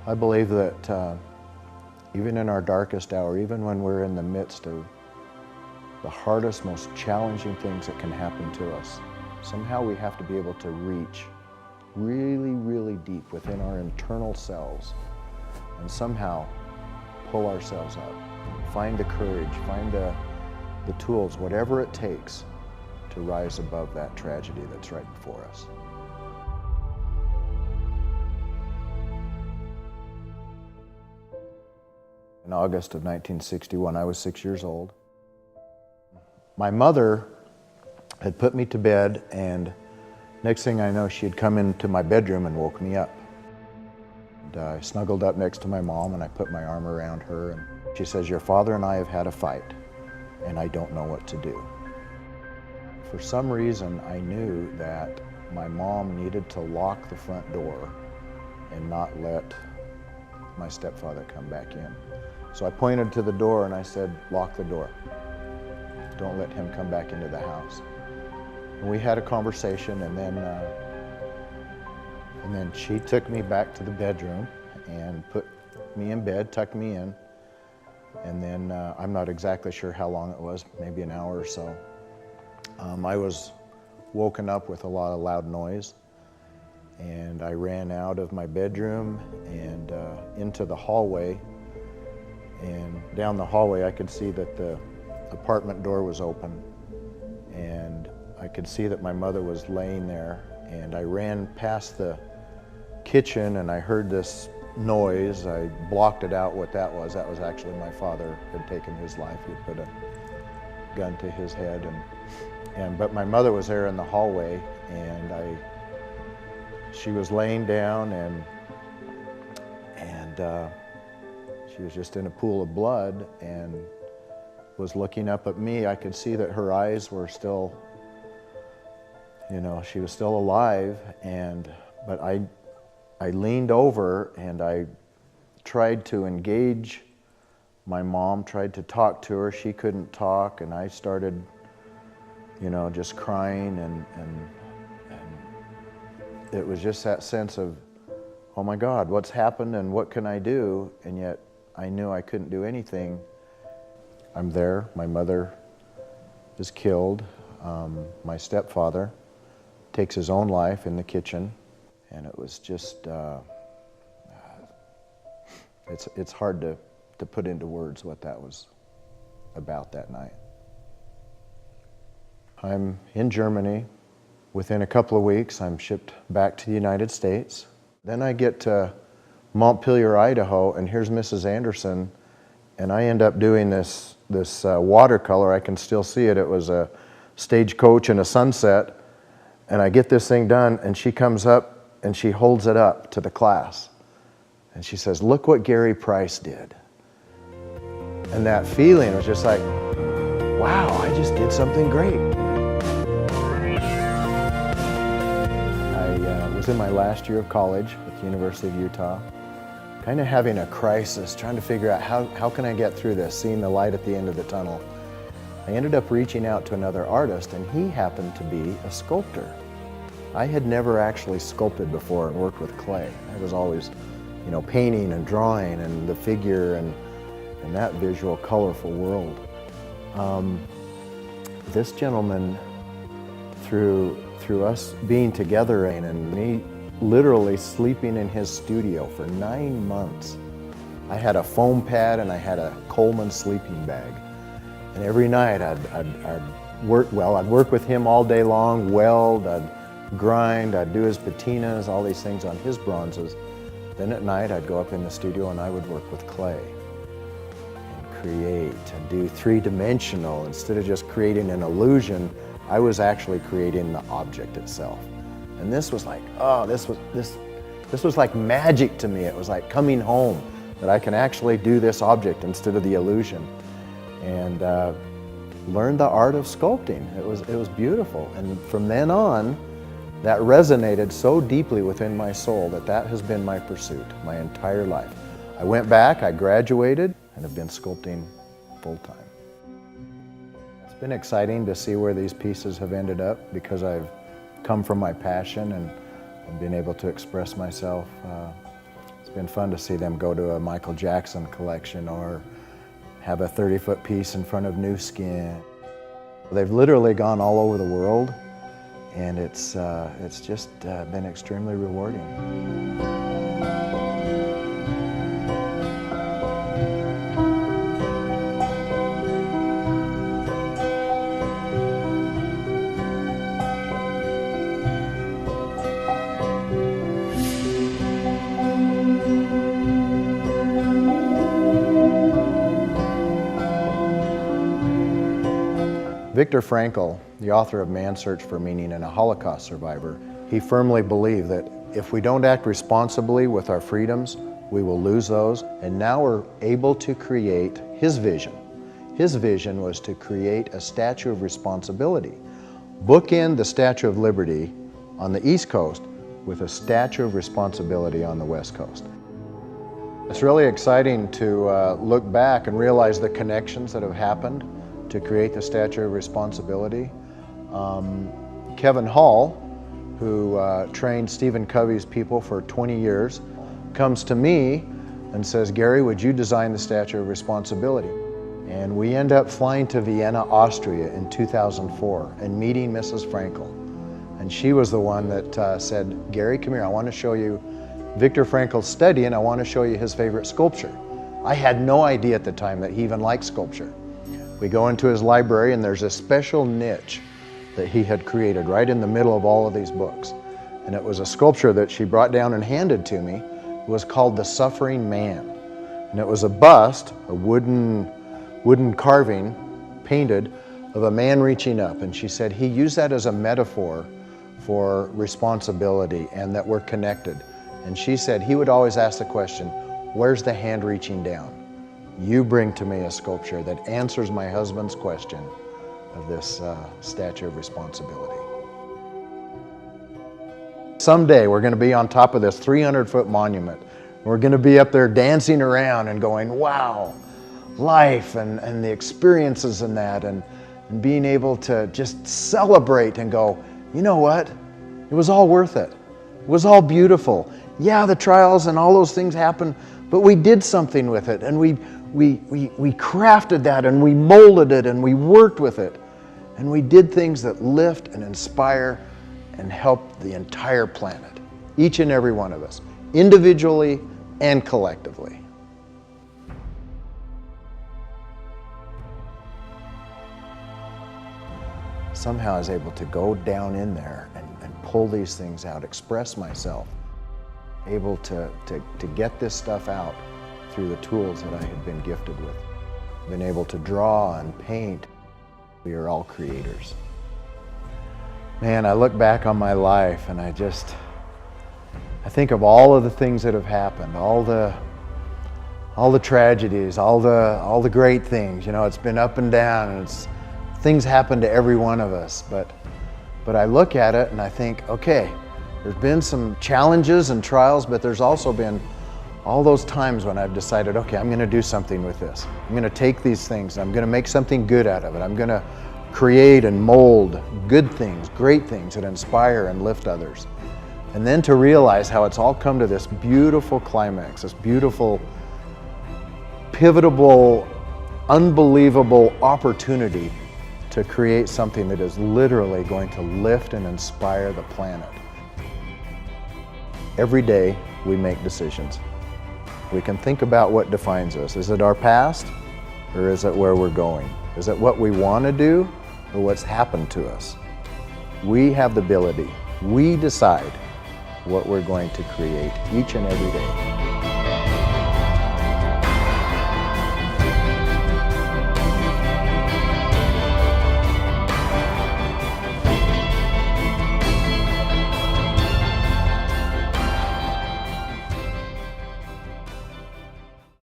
I believe that even in our darkest hour, even when we're in the midst of the hardest, most challenging things that can happen to us, somehow we have to be able to reach really, really deep within our internal selves and somehow pull ourselves up. Find the courage, find the tools, whatever it takes to rise above that tragedy that's right before us. In August of 1961, I was 6 years old. My mother had put me to bed, and next thing I know, she had come into my bedroom and woke me up. And I snuggled up next to my mom, and I put my arm around her, and she says, "Your father and I have had a fight, and I don't know what to do." For some reason, I knew that my mom needed to lock the front door and not let my stepfather come back in. So I pointed to the door and I said, "Lock the door. Don't let him come back into the house." And we had a conversation, and then she took me back to the bedroom and put me in bed, tucked me in, and then I'm not exactly sure how long it was, maybe an hour or so. I was woken up with a lot of loud noise, and I ran out of my bedroom and into the hallway. And down the hallway, I could see that the apartment door was open, and I could see that my mother was laying there. And I ran past the kitchen, and I heard this noise. I blocked it out what that was. That was actually my father had taken his life. He put a gun to his head, but my mother was there in the hallway, and she was laying down, and she was just in a pool of blood and was looking up at me. I could see that her eyes were still, she was still alive, but I leaned over and I tried to engage my mom, tried to talk to her. She couldn't talk, and I started, just crying, and it was just that sense of, oh my God, what's happened and what can I do? And yet I knew I couldn't do anything. I'm there, my mother is killed. My stepfather takes his own life in the kitchen, and it was just, it's hard to put into words what that was about that night. I'm in Germany. Within a couple of weeks, I'm shipped back to the United States. Then I get to Montpelier, Idaho, and here's Mrs. Anderson, and I end up doing this watercolor. I can still see it. It was a stagecoach and a sunset, and I get this thing done, and she comes up and she holds it up to the class, and she says, "Look what Gary Price did." And that feeling was just like, wow, I just did something great. I was in my last year of college at the University of Utah, kind of having a crisis, trying to figure out how can I get through this, seeing the light at the end of the tunnel. I ended up reaching out to another artist, and he happened to be a sculptor. I had never actually sculpted before and worked with clay. I was always, painting and drawing and the figure and that visual, colorful world. This gentleman, through us being together and me literally sleeping in his studio for 9 months, I had a foam pad and I had a Coleman sleeping bag. And every night I'd work with him all day long, weld, I'd grind, I'd do his patinas, all these things on his bronzes. Then at night I'd go up in the studio and I would work with clay and create and do three-dimensional. Instead of just creating an illusion, I was actually creating the object itself. And this was like, this was like magic to me. It was like coming home, that I can actually do this object instead of the illusion. And learned the art of sculpting. It was beautiful. And from then on, that resonated so deeply within my soul that has been my pursuit my entire life. I went back, I graduated, and have been sculpting full time. It's been exciting to see where these pieces have ended up, because I've come from my passion and been able to express myself. It's been fun to see them go to a Michael Jackson collection or have a 30-foot piece in front of Nu Skin. They've literally gone all over the world, and it's just been extremely rewarding. Viktor Frankl, the author of Man's Search for Meaning and a Holocaust survivor, he firmly believed that if we don't act responsibly with our freedoms, we will lose those. And now we're able to create his vision. His vision was to create a Statue of Responsibility. Bookend the Statue of Liberty on the East Coast with a Statue of Responsibility on the West Coast. It's really exciting to look back and realize the connections that have happened to create the Statue of Responsibility. Kevin Hall, who trained Stephen Covey's people for 20 years, comes to me and says, "Gary, would you design the Statue of Responsibility?" And we end up flying to Vienna, Austria in 2004 and meeting Mrs. Frankl. And she was the one that said, "Gary, come here, I want to show you Viktor Frankl's study and I want to show you his favorite sculpture." I had no idea at the time that he even liked sculpture. We go into his library and there's a special niche that he had created right in the middle of all of these books. And it was a sculpture that she brought down and handed to me. It was called The Suffering Man. And it was a bust, a wooden carving, painted, of a man reaching up. And she said he used that as a metaphor for responsibility and that we're connected. And she said he would always ask the question, where's the hand reaching down? You bring to me a sculpture that answers my husband's question of this Statue of Responsibility. Someday we're going to be on top of this 300-foot monument. We're going to be up there dancing around and going, wow, life and the experiences in that, and being able to just celebrate and go, you know what? It was all worth it. It was all beautiful. Yeah, the trials and all those things happened, but we did something with it, and we crafted that, and we molded it, and we worked with it, and we did things that lift and inspire and help the entire planet, each and every one of us, individually and collectively. Somehow I was able to go down in there and pull these things out, express myself, able to get this stuff out through the tools that I had been gifted with. Been able to draw and paint. We are all creators. Man, I look back on my life and I think of all of the things that have happened, all the tragedies, all the great things. You know, it's been up and down, and things happen to every one of us. But I look at it and I think, okay, there's been some challenges and trials, but there's also been all those times when I've decided, okay, I'm going to do something with this. I'm going to take these things, I'm going to make something good out of it. I'm going to create and mold good things, great things that inspire and lift others. And then to realize how it's all come to this beautiful climax, this beautiful, pivotal, unbelievable opportunity to create something that is literally going to lift and inspire the planet. Every day we make decisions. We can think about what defines us. Is it our past, or is it where we're going? Is it what we want to do, or what's happened to us? We have the ability. We decide what we're going to create each and every day.